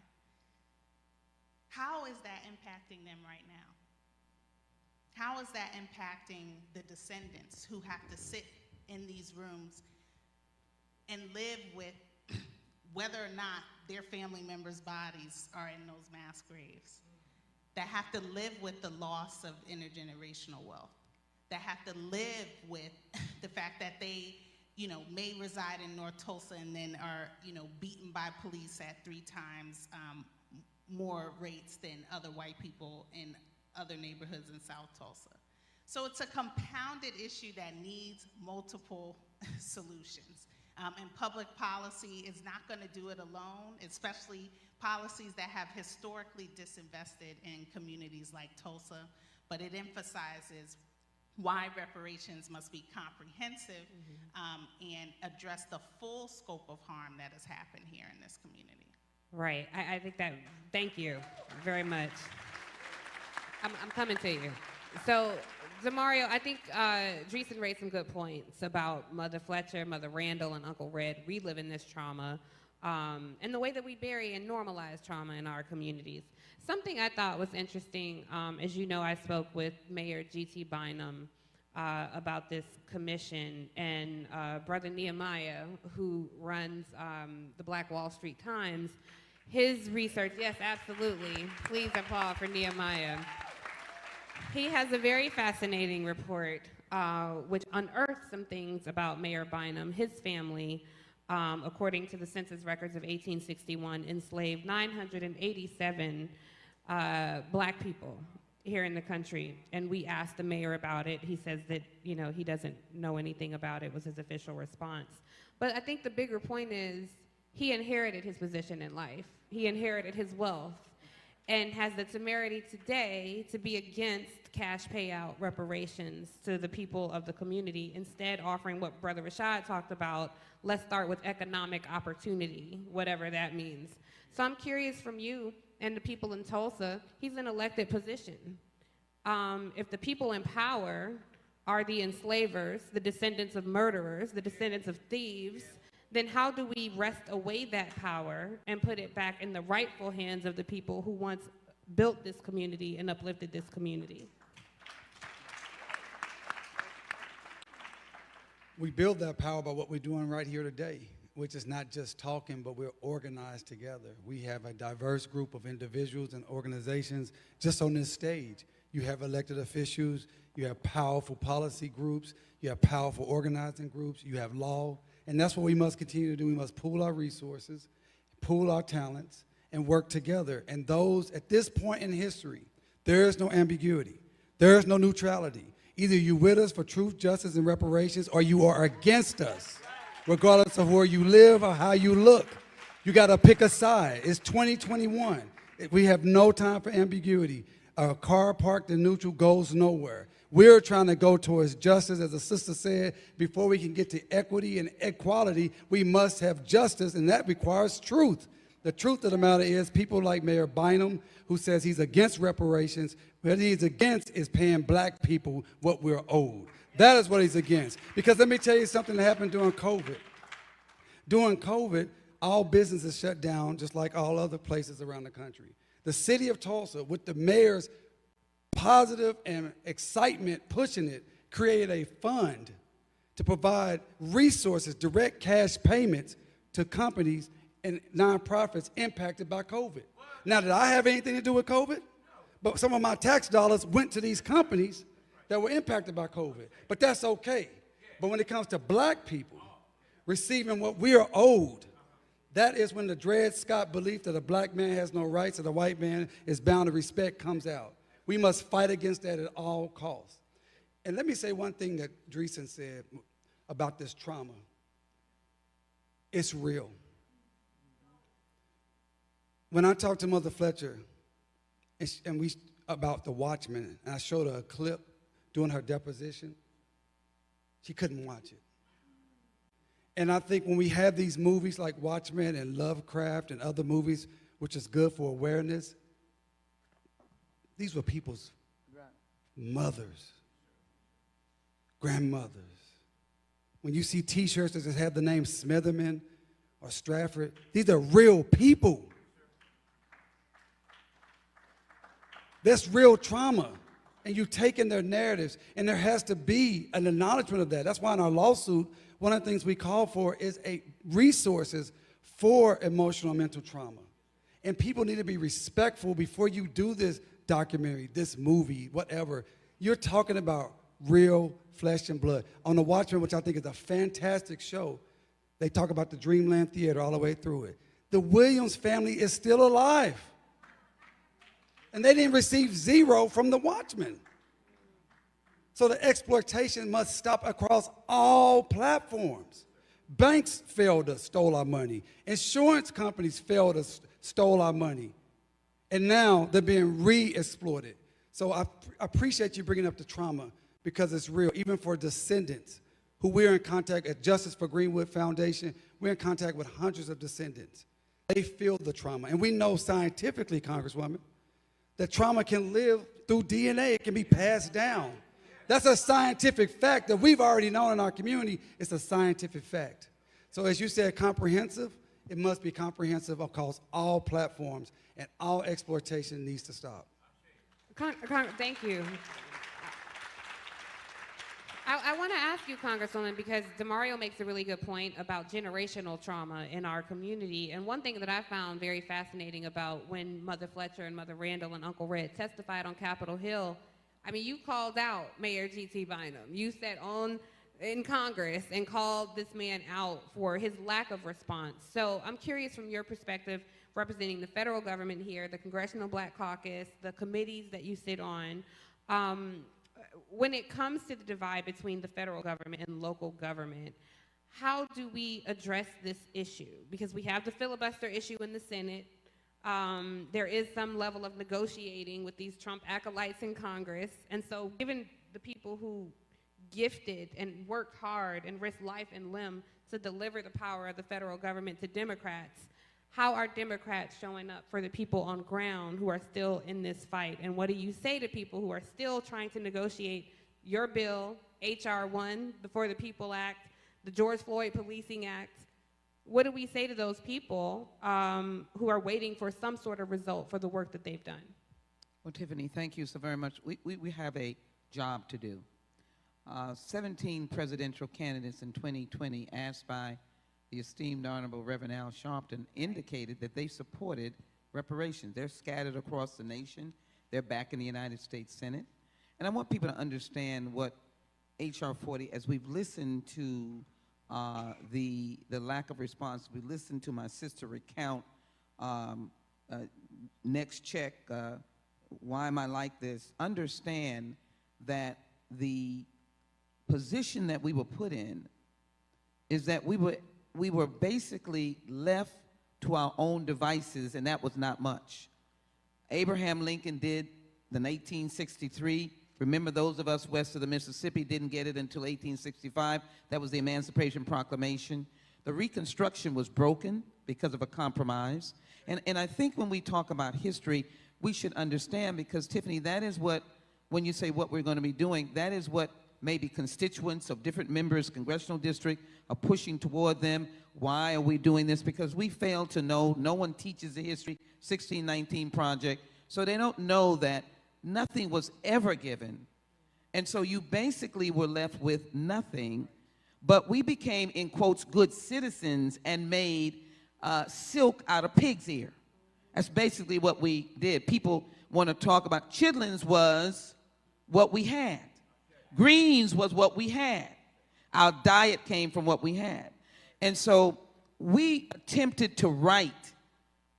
How is that impacting them right now? How is that impacting the descendants who have to sit in these rooms and live with whether or not their family members' bodies are in those mass graves? That have to live with the loss of intergenerational wealth, that have to live with the fact that they, may reside in North Tulsa and then are, beaten by police at 3 times more rates than other white people in other neighborhoods in South Tulsa. So it's a compounded issue that needs multiple solutions. And public policy is not going to do it alone, especially policies that have historically disinvested in communities like Tulsa, but it emphasizes why reparations must be comprehensive and address the full scope of harm that has happened here in this community. Right. I think that, thank you very much. I'm coming to you. So, Damario, I think Dreesen raised some good points about Mother Fletcher, Mother Randall, and Uncle Red reliving this trauma and the way that we bury and normalize trauma in our communities. Something I thought was interesting, as you know, I spoke with Mayor G.T. Bynum about this commission, and Brother Nehemiah, who runs the Black Wall Street Times, his research, yes, absolutely. Please applaud for Nehemiah. He has a very fascinating report which unearthed some things about Mayor Bynum. His family, according to the census records of 1861, enslaved 987 Black people here in the country. And we asked the mayor about it. He says that, he doesn't know anything about it, was his official response. But I think the bigger point is he inherited his position in life. He inherited his wealth and has the temerity today to be against cash payout reparations to the people of the community, instead offering what Brother Rashard talked about, let's start with economic opportunity, whatever that means. So I'm curious from you and the people in Tulsa, he's an elected position. If the people in power are the enslavers, the descendants of murderers, the descendants of thieves, then how do we wrest away that power and put it back in the rightful hands of the people who once built this community and uplifted this community? We build that power by what we're doing right here today. which is not just talking, but we're organized together. We have a diverse group of individuals and organizations just on this stage. You have elected officials, you have powerful policy groups, you have powerful organizing groups, you have law, and that's what we must continue to do. We must pool our resources, pool our talents, and work together. And those, at this point in history, there is no ambiguity. There is no neutrality. Either you're with us for truth, justice, and reparations, or you are against us, regardless of where you live or how you look. You got to pick a side. It's 2021. We have no time for ambiguity. A car parked in neutral goes nowhere. We're trying to go towards justice, as the sister said. Before we can get to equity and equality, we must have justice, and that requires truth. The truth of the matter is people like Mayor Bynum, who says he's against reparations, what he's against is paying black people what we're owed. That is what he's against. Because let me tell you something that happened during COVID. During COVID, all businesses shut down just like all other places around the country. The city of Tulsa, with the mayor's positive and excitement pushing it, created a fund to provide resources, direct cash payments to companies and nonprofits impacted by COVID. Now, did I have anything to do with COVID? But some of my tax dollars went to these companies that were impacted by COVID. But that's okay. But when it comes to black people receiving what we are owed, that is when the Dred Scott belief that a black man has no rights and a white man is bound to respect comes out. We must fight against that at all costs. And let me say one thing that Dreesen said about this trauma. It's real. When I talked to Mother Fletcher about the Watchmen, and I showed her a clip during her deposition, she couldn't watch it. And I think when we have these movies like Watchmen and Lovecraft and other movies, which is good for awareness, these were people's mothers, grandmothers. When you see T-shirts that just have the name Smitherman or Stratford, these are real people. That's real trauma. And you take in their narratives, and there has to be an acknowledgement of that. That's why in our lawsuit, one of the things we call for is resources for emotional and mental trauma. And people need to be respectful before you do this documentary, this movie, whatever. You're talking about real flesh and blood. On The Watchmen, which I think is a fantastic show, they talk about the Dreamland Theater all the way through it. The Williams family is still alive. And they didn't receive zero from the Watchmen. So the exploitation must stop across all platforms. Banks failed us, stole our money. Insurance companies failed us, stole our money. And now they're being re-exploited. So I appreciate you bringing up the trauma because it's real, even for descendants who we're in contact at Justice for Greenwood Foundation. We're in contact with hundreds of descendants. They feel the trauma. And we know scientifically, Congresswoman, that trauma can live through DNA. It can be passed down. That's a scientific fact that we've already known in our community. It's a scientific fact. So as you said, comprehensive, it must be comprehensive across all platforms, and all exploitation needs to stop. Thank you. I want to ask you, Congresswoman, because Damario makes a really good point about generational trauma in our community. And one thing that I found very fascinating about when Mother Fletcher and Mother Randall and Uncle Red testified on Capitol Hill, I mean, you called out Mayor G.T. Bynum. You sat in Congress and called this man out for his lack of response. So I'm curious from your perspective, representing the federal government here, the Congressional Black Caucus, the committees that you sit on, when it comes to the divide between the federal government and local government, how do we address this issue? Because we have the filibuster issue in the Senate. There is some level of negotiating with these Trump acolytes in Congress. And so given the people who gifted and worked hard and risked life and limb to deliver the power of the federal government to Democrats, how are Democrats showing up for the people on ground who are still in this fight? And what do you say to people who are still trying to negotiate your bill, H.R. 1, the For the People Act, the George Floyd Policing Act? What do we say to those people who are waiting for some sort of result for the work that they've done? Well, Tiffany, thank you so very much. We have a job to do. 17 presidential candidates in 2020 asked by the esteemed Honorable Reverend Al Sharpton, indicated that they supported reparations. They're scattered across the nation. They're back in the United States Senate. And I want people to understand what H.R. 40, as we've listened to the lack of response, we listened to my sister recount next check, why am I like this? Understand that the position that we were put in is that we were basically left to our own devices, and that was not much. Abraham Lincoln did the 1863. Remember, those of us west of the Mississippi didn't get it until 1865. That was the Emancipation Proclamation. The Reconstruction was broken because of a compromise. And I think when we talk about history, we should understand, because, Tiffany, that is what, when you say what we're going to be doing, that is what maybe constituents of different members, congressional district, are pushing toward them. Why are we doing this? Because we fail to know. No one teaches the history, 1619 Project. So they don't know that nothing was ever given. And so you basically were left with nothing. But we became, in quotes, good citizens and made silk out of pig's ear. That's basically what we did. People want to talk about chitlins was what we had. Greens was what we had. Our diet came from what we had. And so we attempted to write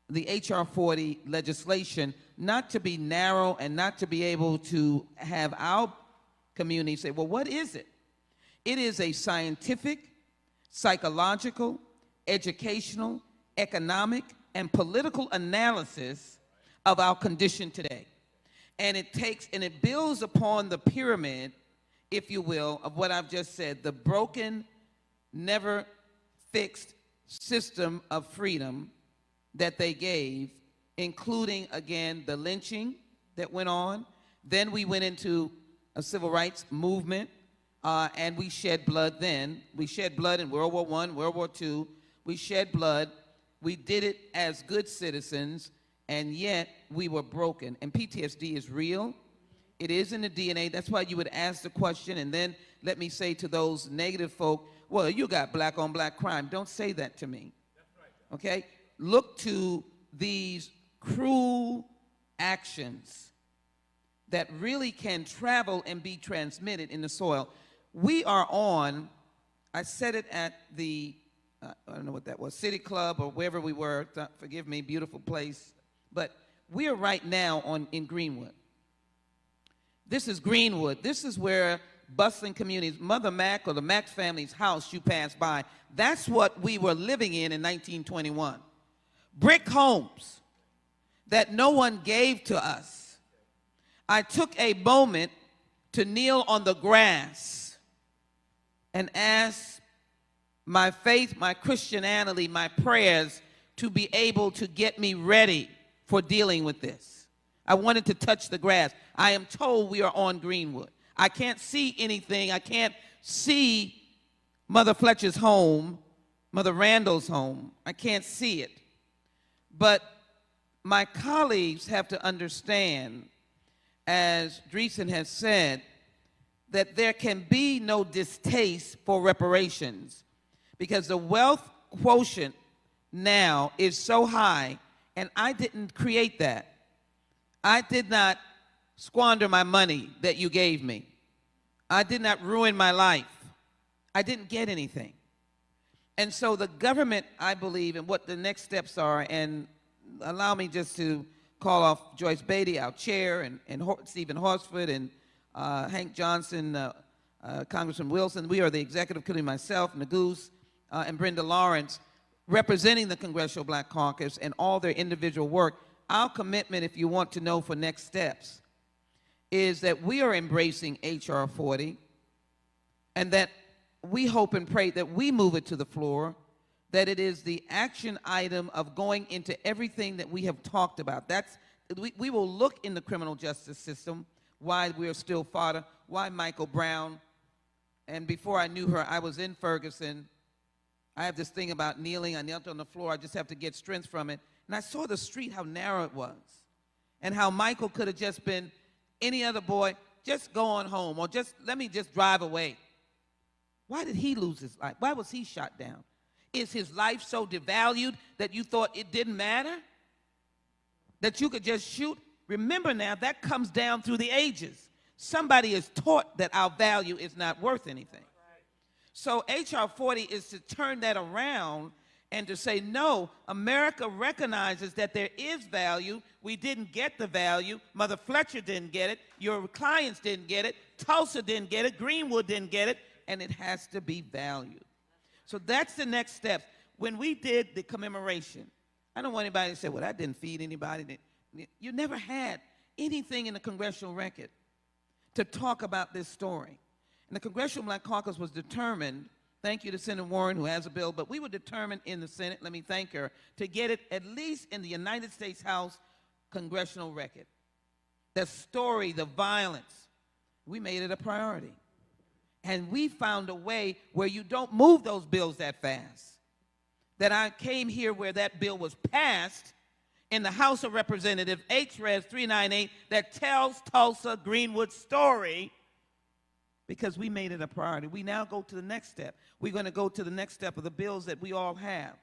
the H.R. 40 legislation not to be narrow and not to be able to have our community say, well, what is it? It is a scientific, psychological, educational, economic, and political analysis of our condition today. And it builds upon the pyramid, if you will, of what I've just said, the broken, never fixed system of freedom that they gave, including, again, the lynching that went on. Then we went into a civil rights movement, and we shed blood then. We shed blood in World War I, World War II. We shed blood. We did it as good citizens, and yet we were broken. And PTSD is real. It is in the DNA. That's why you would ask the question, and then let me say to those negative folk, well, you got black on black crime. Don't say that to me. Okay? Look to these cruel actions that really can travel and be transmitted in the soil. We are on, I said it at the, I don't know what that was, City Club or wherever we were, forgive me, beautiful place, but we are right now in Greenwood. This is Greenwood. This is where bustling communities, Mother Mac or the Mac family's house you pass by, that's what we were living in 1921. Brick homes that no one gave to us. I took a moment to kneel on the grass and ask my faith, my Christianity, my prayers to be able to get me ready for dealing with this. I wanted to touch the grass. I am told we are on Greenwood. I can't see anything. I can't see Mother Fletcher's home, Mother Randall's home. I can't see it. But my colleagues have to understand, as Dreesen has said, that there can be no distaste for reparations because the wealth quotient now is so high, and I didn't create that. I did not squander my money that you gave me. I did not ruin my life. I didn't get anything. And so the government, I believe, and what the next steps are, and allow me just to call off Joyce Beatty, our chair, and Stephen Horsford, and Hank Johnson, Congressman Wilson. We are the executive committee, myself, Nagoose, and Brenda Lawrence, representing the Congressional Black Caucus and all their individual work. Our commitment, if you want to know for next steps, is that we are embracing H.R. 40 and that we hope and pray that we move it to the floor, that it is the action item of going into everything that we have talked about. We will look in the criminal justice system, why we are still fodder, why Michael Brown. And before I knew her, I was in Ferguson. I have this thing about kneeling. I knelt on the floor. I just have to get strength from it. And I saw the street, how narrow it was, and how Michael could have just been any other boy, just go on home, or just let me just drive away. Why did he lose his life? Why was he shot down? Is his life so devalued that you thought it didn't matter? That you could just shoot? Remember now, that comes down through the ages. Somebody is taught that our value is not worth anything. So H.R. 40 is to turn that around and to say, no, America recognizes that there is value. We didn't get the value. Mother Fletcher didn't get it. Your clients didn't get it. Tulsa didn't get it. Greenwood didn't get it. And it has to be valued. So that's the next step. When we did the commemoration, I don't want anybody to say, well, that didn't feed anybody. You never had anything in the congressional record to talk about this story. And the Congressional Black Caucus was determined, thank you to Senator Warren who has a bill, but we were determined in the Senate, let me thank her, to get it at least in the United States House congressional record. The story, the violence, we made it a priority. And we found a way where you don't move those bills that fast. That I came here where that bill was passed in the House of Representatives, HRES 398, that tells Tulsa Greenwood's story, because we made it a priority. We now go to the next step. We're going to go to the next step of the bills that we all have,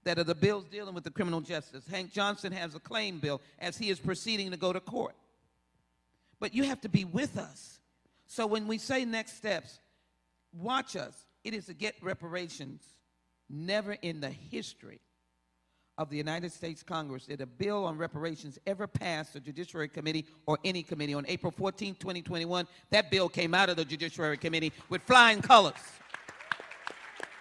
that are the bills dealing with the criminal justice. Hank Johnson has a claim bill as he is proceeding to go to court. But you have to be with us. So when we say next steps, watch us. It is to get reparations. Never in the history of the United States Congress did a bill on reparations ever pass the Judiciary Committee or any committee. On April 14, 2021, that bill came out of the Judiciary Committee with flying colors.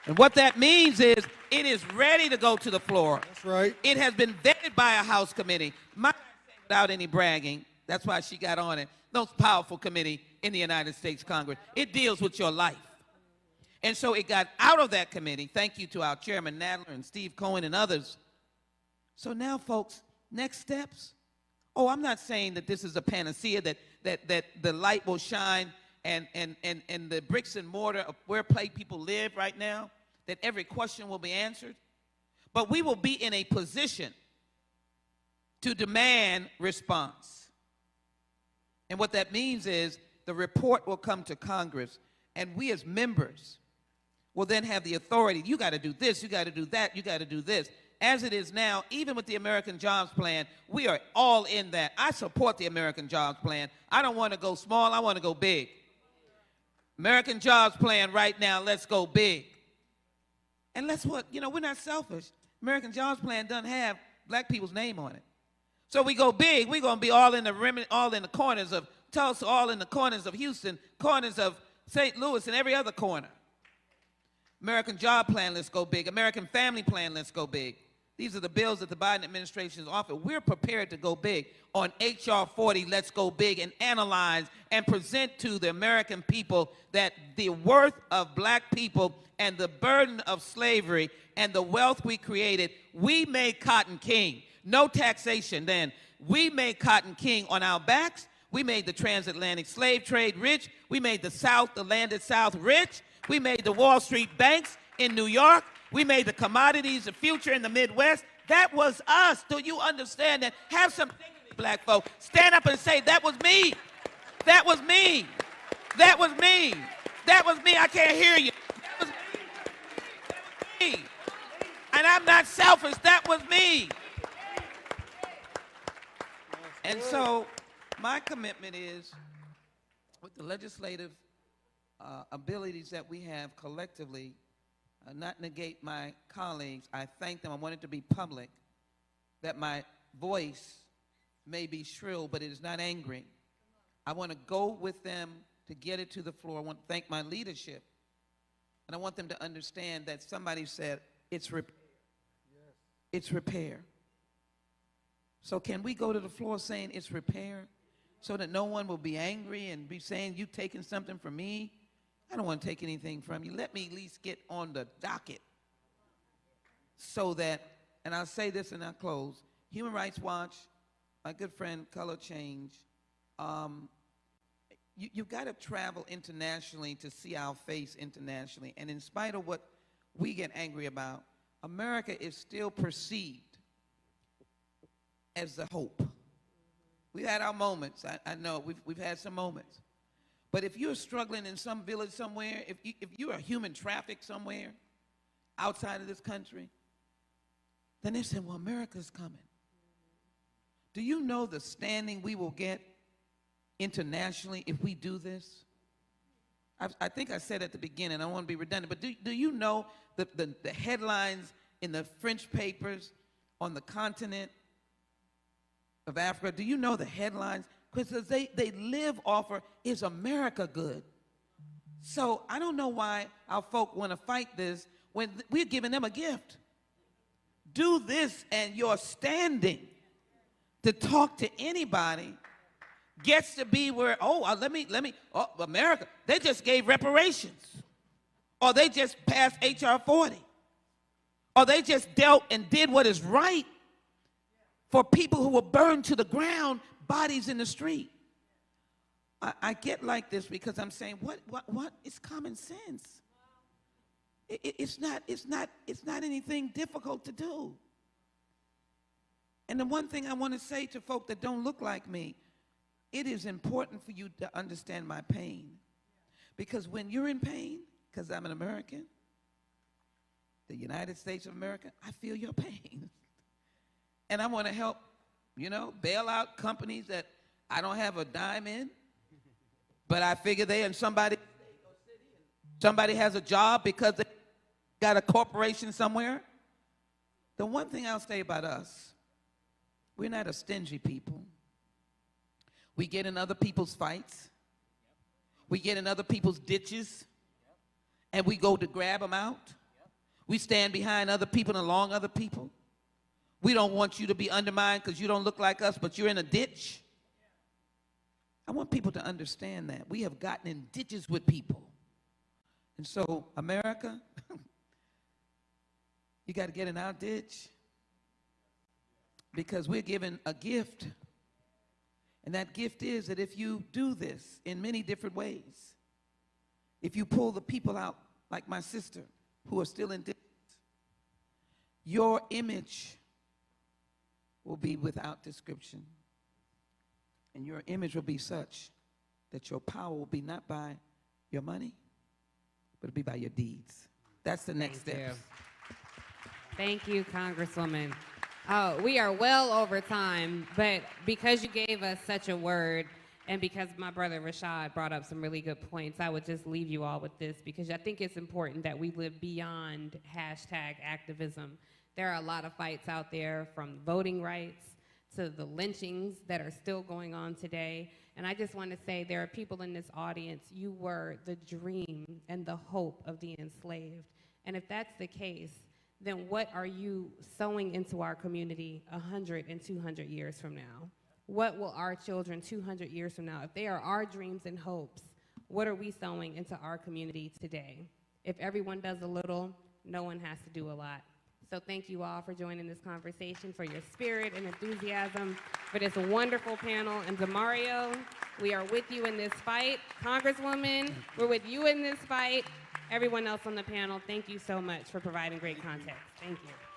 And what that means is it is ready to go to the floor. That's right. It has been vetted by a House committee. Without any bragging, that's why she got on it, most powerful committee in the United States Congress. It deals with your life. And so it got out of that committee. Thank you to our chairman, Nadler, and Steve Cohen, and others. So now, folks, next steps. Oh, I'm not saying that this is a panacea, that the light will shine and the bricks and mortar of where people live right now, that every question will be answered. But we will be in a position to demand response. And what that means is the report will come to Congress, and we as members will then have the authority. You got to do this, you got to do that, you got to do this. As it is now, even with the American Jobs Plan, we are all in that. I support the American Jobs Plan. I don't want to go small, I want to go big. American Jobs Plan right now, let's go big. And let's we're not selfish. American Jobs Plan doesn't have black people's name on it. So we go big, we're going to be all in the corners of Tulsa, all in the corners of Houston, corners of St. Louis, and every other corner. American Job Plan, let's go big. American Family Plan, let's go big. These are the bills that the Biden administration has offered. We're prepared to go big on H.R. 40, let's go big, and analyze and present to the American people that the worth of black people and the burden of slavery and the wealth we created, we made cotton king. No taxation then. We made cotton king on our backs. We made the transatlantic slave trade rich. We made the South, the landed South, rich. We made the Wall Street banks in New York. We made the commodities, the future in the Midwest. That was us. Do you understand that? Have some dignity, black folk. Stand up and say, that was me. That was me. That was me. That was me. I can't hear you. That was me. That was me. And I'm not selfish. That was me. And so my commitment is, with the legislative abilities that we have collectively, not negate my colleagues. I thank them. I want it to be public, that my voice may be shrill, but it is not angry. I want to go with them to get it to the floor. I want to thank my leadership. And I want them to understand that somebody said, it's repair. Yes. It's repair. So can we go to the floor saying it's repair so that no one will be angry and be saying you've taken something from me? I don't want to take anything from you. Let me at least get on the docket so that, and I'll say this and I'll close, Human Rights Watch, my good friend Color Change, you've got to travel internationally to see our face internationally. And in spite of what we get angry about, America is still perceived as the hope. We've had our moments. I know we've had some moments. But if you're struggling in some village somewhere, if you're a human trafficked somewhere, outside of this country, then they're saying, well, America's coming. Do you know the standing we will get internationally if we do this? I think I said at the beginning, I don't want to be redundant, but do you know the headlines in the French papers on the continent of Africa? Do you know the headlines? Because they live off of, is America good? So I don't know why our folk want to fight this when we're giving them a gift. Do this and your standing to talk to anybody gets to be where, America, they just gave reparations. Or they just passed H.R. 40. Or they just dealt and did what is right for people who were burned to the ground, bodies in the street. I get like this because I'm saying, what is common sense? It's not anything difficult to do. And the one thing I want to say to folk that don't look like me, it is important for you to understand my pain. Because when you're in pain, because I'm an American, the United States of America, I feel your pain. And I want to help, bail out companies that I don't have a dime in, but I figure somebody has a job because they got a corporation somewhere. The one thing I'll say about us, we're not a stingy people. We get in other people's fights. We get in other people's ditches, and we go to grab them out. We stand behind other people and along other people. We don't want you to be undermined because you don't look like us, but you're in a ditch. I want people to understand that. We have gotten in ditches with people. And so, America, you got to get in our ditch because we're given a gift. And that gift is that if you do this in many different ways, if you pull the people out, like my sister, who are still in ditches, your image will be without description. And your image will be such that your power will be not by your money, but it'll be by your deeds. That's the next step. Thank you, Congresswoman. We are well over time, but because you gave us such a word, and because my brother Rashard brought up some really good points, I would just leave you all with this, because I think it's important that we live beyond hashtag activism. There are a lot of fights out there, from voting rights to the lynchings that are still going on today. And I just want to say there are people in this audience, you were the dream and the hope of the enslaved. And if that's the case, then what are you sowing into our community 100 and 200 years from now? What will our children 200 years from now, if they are our dreams and hopes, what are we sowing into our community today? If everyone does a little, no one has to do a lot. So thank you all for joining this conversation, for your spirit and enthusiasm, for this wonderful panel. And Damario, we are with you in this fight. Congresswoman, we're with you in this fight. Everyone else on the panel, thank you so much for providing great context. Thank you.